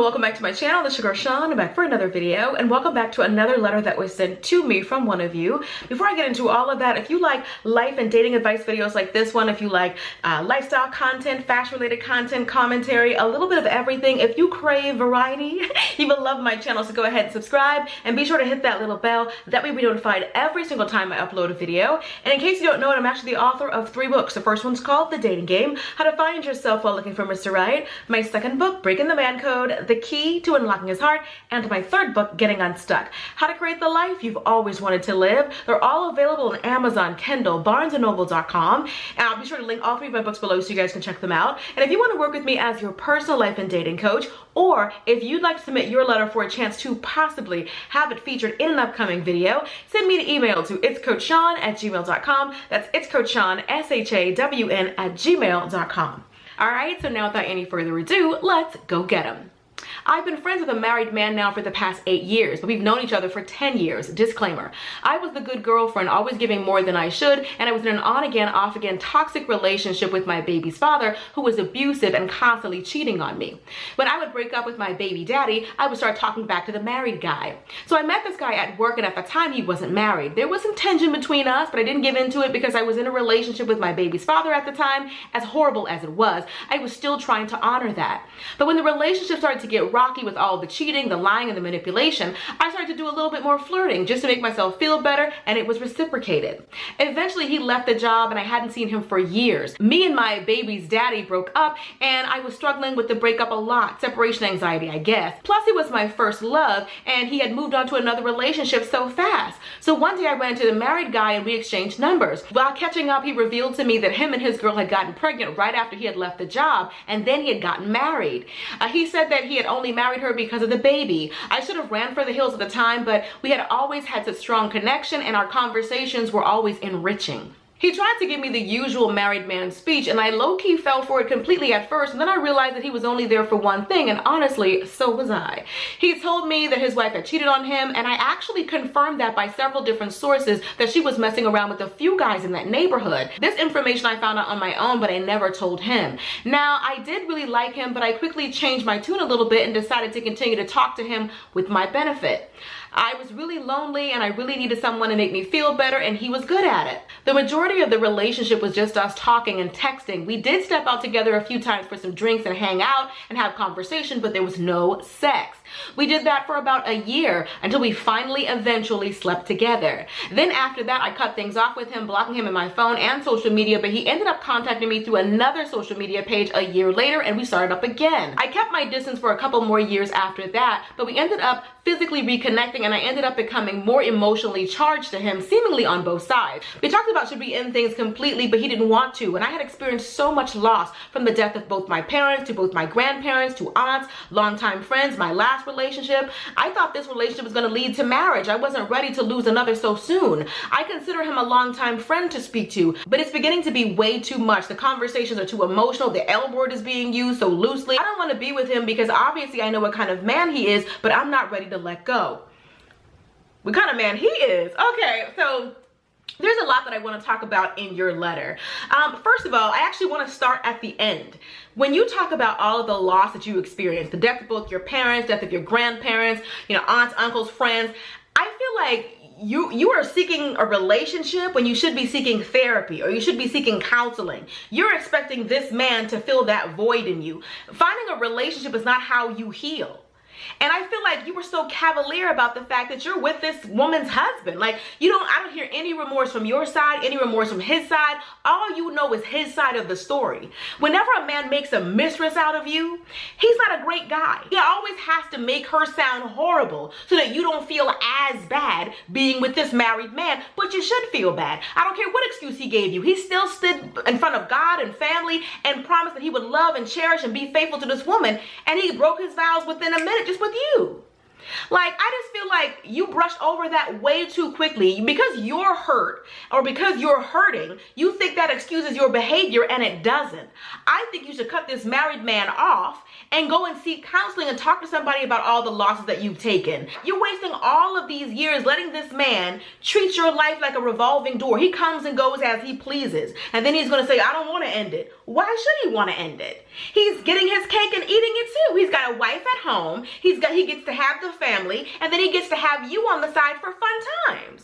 welcome back to my channel. This is your girl Sean. I'm back for another video, and welcome back to another letter that was sent to me from one of you. Before I get into all of that, if you like life and dating advice videos like this one, if you like lifestyle content, fashion related content, commentary, a little bit of everything, if you crave variety, you will love my channel. So go ahead and subscribe and be sure to hit that little bell. That way you'll be notified every single time I upload a video. And in case you don't know it, I'm actually the author of 3 books. The first one's called The Dating Game: How to Find Yourself While Looking for Mr. Right. My second book, Breaking the Man Code: The Key to Unlocking His Heart. And my third book, Getting Unstuck: How to Create the Life You've Always Wanted to Live. They're all available on Amazon, Kindle, BarnesandNoble.com. And I'll be sure to link all 3 of my books below so you guys can check them out. And if you want to work with me as your personal life and dating coach, or if you'd like to submit your letter for a chance to possibly have it featured in an upcoming video, send me an email to itscoachshawn@gmail.com. That's itscoachshawn, SHAWN @gmail.com. All right, so now without any further ado, let's go get 'em. I've been friends with a married man now for the past 8 years, but we've known each other for 10 years. Disclaimer: I was the good girlfriend, always giving more than I should, and I was in an on-again, off-again toxic relationship with my baby's father, who was abusive and constantly cheating on me. When I would break up with my baby daddy, I would start talking back to the married guy. So I met this guy at work, and at the time he wasn't married. There was some tension between us, but I didn't give into it because I was in a relationship with my baby's father at the time. As horrible as it was, I was still trying to honor that. But when the relationship started to get rocky with all the cheating, the lying, and the manipulation, I started to do a little bit more flirting just to make myself feel better, and it was reciprocated. Eventually he left the job, and I hadn't seen him for years. Me and my baby's daddy broke up, and I was struggling with the breakup a lot. Separation anxiety, I guess. Plus he was my first love, and he had moved on to another relationship so fast. So one day I went into the married guy and we exchanged numbers. While catching up, he revealed to me that him and his girl had gotten pregnant right after he had left the job, and then he had gotten married. He said that he had only married her because of the baby. I should have ran for the hills at the time, but we had always had such strong connection, and our conversations were always enriching. He tried to give me the usual married man speech, and I low-key fell for it completely at first, and then I realized that he was only there for one thing, and honestly, so was I. He told me that his wife had cheated on him, and I actually confirmed that by several different sources, that she was messing around with a few guys in that neighborhood. This information I found out on my own, but I never told him. Now, I did really like him, but I quickly changed my tune a little bit and decided to continue to talk to him with my benefit. I was really lonely, and I really needed someone to make me feel better, and he was good at it. The majority of the relationship was just us talking and texting. We did step out together a few times for some drinks and hang out and have conversation, but there was no sex. We did that for about a year until we finally eventually slept together. Then after that, I cut things off with him, blocking him in my phone and social media, but he ended up contacting me through another social media page a year later, and we started up again. I kept my distance for a couple more years after that, but we ended up physically reconnecting, and I ended up becoming more emotionally charged to him, seemingly on both sides. We talked about should we end things completely, but he didn't want to, and I had experienced so much loss, from the death of both my parents to both my grandparents to aunts, longtime friends, my last relationship. I thought this relationship was going to lead to marriage. I wasn't ready to lose another so soon. I consider him a longtime friend to speak to, but it's beginning to be way too much. The conversations are too emotional. The L word is being used so loosely. I don't want to be with him because obviously I know what kind of man he is, but I'm not ready to let go. What kind of man he is? Okay, so there's a lot that I want to talk about in your letter. First of all, I actually want to start at the end. When you talk about all of the loss that you experienced, the death of both your parents, death of your grandparents, aunts, uncles, friends, I feel like you are seeking a relationship when you should be seeking therapy, or you should be seeking counseling. You're expecting this man to fill that void in you. Finding a relationship is not how you heal. And I feel like you were so cavalier about the fact that you're with this woman's husband. Like, I don't hear any remorse from your side, any remorse from his side. All you know is his side of the story. Whenever a man makes a mistress out of you, he's not a great guy. He always has to make her sound horrible so that you don't feel as bad being with this married man, but you should feel bad. I don't care what excuse he gave you. He still stood in front of God and family and promised that he would love and cherish and be faithful to this woman, and he broke his vows within a minute just with you. Like, I just feel like you brushed over that way too quickly. Because you're hurt, or because you're hurting, you think that excuses your behavior, and it doesn't. I think you should cut this married man off and go and seek counseling and talk to somebody about all the losses that you've taken. You're wasting all of these years letting this man treat your life like a revolving door. He comes and goes as he pleases, and then he's going to say, I don't want to end it. why should he want to end it? He's getting his cake and eating it too. He's got a wife at home. He gets to have the family, and then he gets to have you on the side for fun times.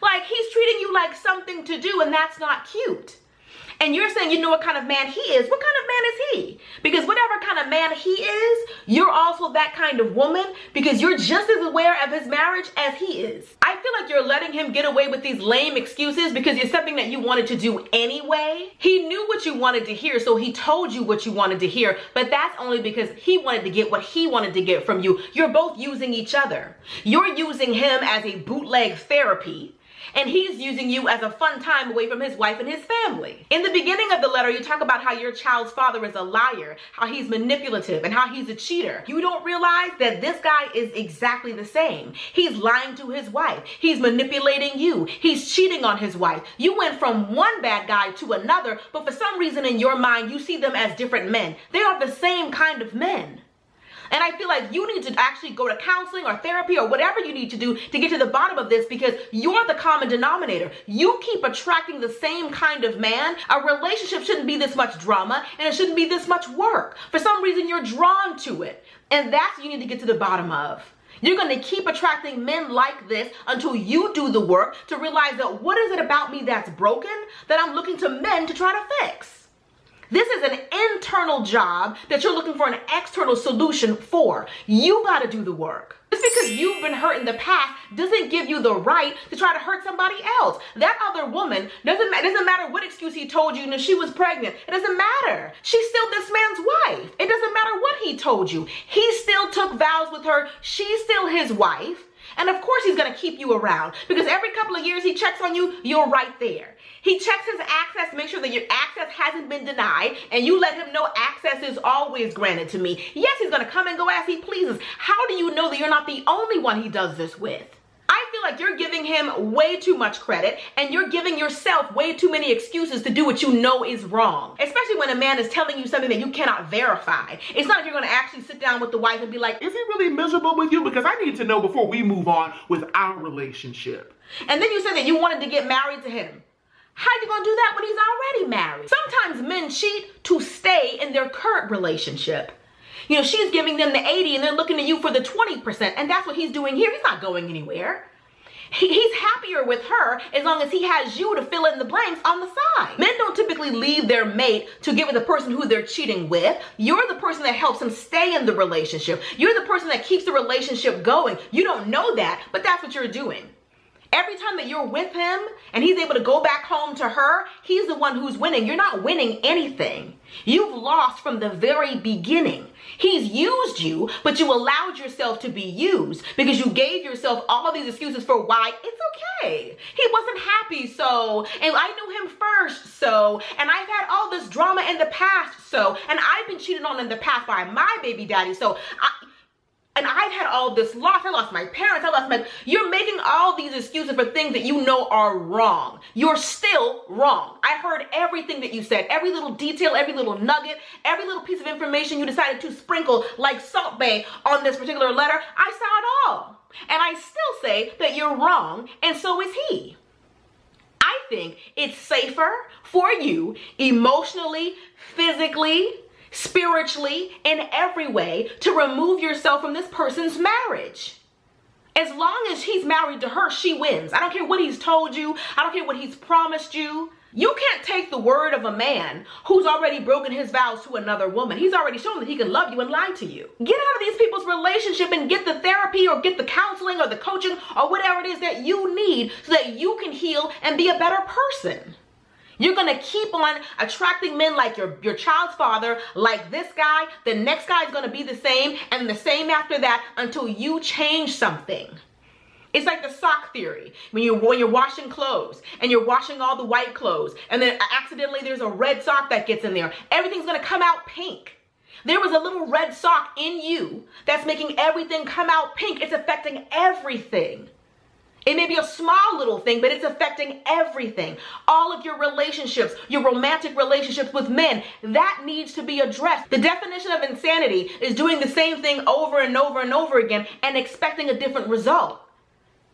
Like, he's treating you like something to do, and that's not cute. And you're saying you know what kind of man he is. What kind of man is he? Because whatever kind of man he is, you're also that kind of woman, because you're just as aware of his marriage as he is. I feel like you're letting him get away with these lame excuses because it's something that you wanted to do anyway. He knew what you wanted to hear, so he told you what you wanted to hear, but that's only because he wanted to get what he wanted to get from you. You're both using each other. You're using him as a bootleg therapy, and he's using you as a fun time away from his wife and his family. In the beginning of the letter, you talk about how your child's father is a liar, how he's manipulative, and how he's a cheater. You don't realize that this guy is exactly the same. He's lying to his wife. He's manipulating you. He's cheating on his wife. You went from one bad guy to another, but for some reason in your mind, you see them as different men. They are the same kind of men. And I feel like you need to actually go to counseling or therapy or whatever you need to do to get to the bottom of this, because you're the common denominator. You keep attracting the same kind of man. A relationship shouldn't be this much drama, and it shouldn't be this much work. For some reason, you're drawn to it. And that's what you need to get to the bottom of. You're going to keep attracting men like this until you do the work to realize that what is it about me that's broken that I'm looking to men to try to fix? This is an internal job that you're looking for an external solution for. You got to do the work. Just because you've been hurt in the past doesn't give you the right to try to hurt somebody else. That other woman, doesn't matter what excuse he told you and if she was pregnant. It doesn't matter. She's still this man's wife. It doesn't matter what he told you. He still took vows with her. She's still his wife. And of course he's going to keep you around, because every couple of years he checks on you, you're right there. He checks his access to make sure that your access hasn't been denied, and you let him know access is always granted to me. Yes, he's going to come and go as he pleases. How do you know that you're not the only one he does this with? I feel like you're giving him way too much credit, and you're giving yourself way too many excuses to do what you know is wrong. Especially when a man is telling you something that you cannot verify. It's not like you're going to actually sit down with the wife and be like, is he really miserable with you? Because I need to know before we move on with our relationship. And then you said that you wanted to get married to him. How are you going to do that when he's already married? Sometimes men cheat to stay in their current relationship. You know, she's giving them the 80 and they're looking to you for the 20%. And that's what he's doing here. He's not going anywhere. He's happier with her as long as he has you to fill in the blanks on the side. Men don't typically leave their mate to get with the person who they're cheating with. You're the person that helps him stay in the relationship. You're the person that keeps the relationship going. You don't know that, but that's what you're doing. Every time that you're with him and he's able to go back home to her, he's the one who's winning. You're not winning anything. You've lost from the very beginning. He's used you, but you allowed yourself to be used because you gave yourself all of these excuses for why it's okay. He wasn't happy, so, and I knew him first, so, and I've had all this drama in the past, so, and I've been cheated on in the past by my baby daddy, so, and I've had all this loss. I lost my parents. You're making all these excuses for things that you know are wrong. You're still wrong. I heard everything that you said, every little detail, every little nugget, every little piece of information you decided to sprinkle like Salt Bae on this particular letter. I saw it all. And I still say that you're wrong, and so is he. I think it's safer for you emotionally, physically, spiritually, in every way, to remove yourself from this person's marriage. As long as he's married to her, she wins. I don't care what he's told you. I don't care what he's promised you. You can't take the word of a man who's already broken his vows to another woman. He's already shown that he can love you and lie to you. Get out of these people's relationship and get the therapy or get the counseling or the coaching or whatever it is that you need so that you can heal and be a better person. You're going to keep on attracting men like your child's father, like this guy. The next guy is going to be the same, and the same after that, until you change something. It's like the sock theory. When you're washing clothes and you're washing all the white clothes, and then accidentally there's a red sock that gets in there. Everything's going to come out pink. There was a little red sock in you that's making everything come out pink. It's affecting everything. It may be a small little thing, but it's affecting everything. All of your relationships, your romantic relationships with men, that needs to be addressed. The definition of insanity is doing the same thing over and over and over again and expecting a different result.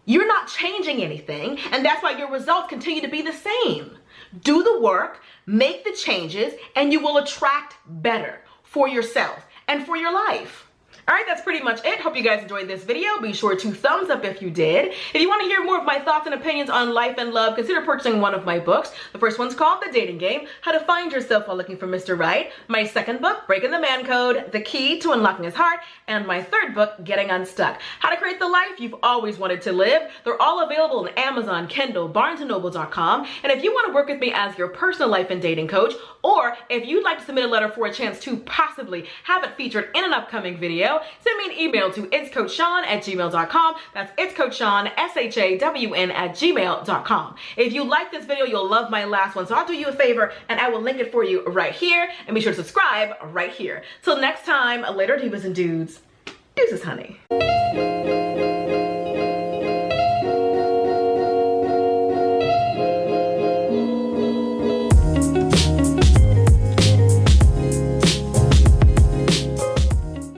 You're not changing anything, and that's why your results continue to be the same. Do the work, make the changes, and you will attract better for yourself and for your life. All right, that's pretty much it. Hope you guys enjoyed this video. Be sure to thumbs up if you did. If you want to hear more of my thoughts and opinions on life and love, consider purchasing one of my books. The first one's called The Dating Game, How to Find Yourself While Looking for Mr. Right. My second book, Breaking the Man Code, The Key to Unlocking His Heart. And my third book, Getting Unstuck, How to Create the Life You've Always Wanted to Live. They're all available on Amazon, Kindle, BarnesandNoble.com. And if you want to work with me as your personal life and dating coach, or if you'd like to submit a letter for a chance to possibly have it featured in an upcoming video, send me an email to itscoachshawn@gmail.com. That's itscoachshawn, SHAWN@gmail.com. If you like this video, you'll love my last one. So I'll do you a favor and I will link it for you right here. And be sure to subscribe right here. Till next time, later divas and dudes. Deuces, honey.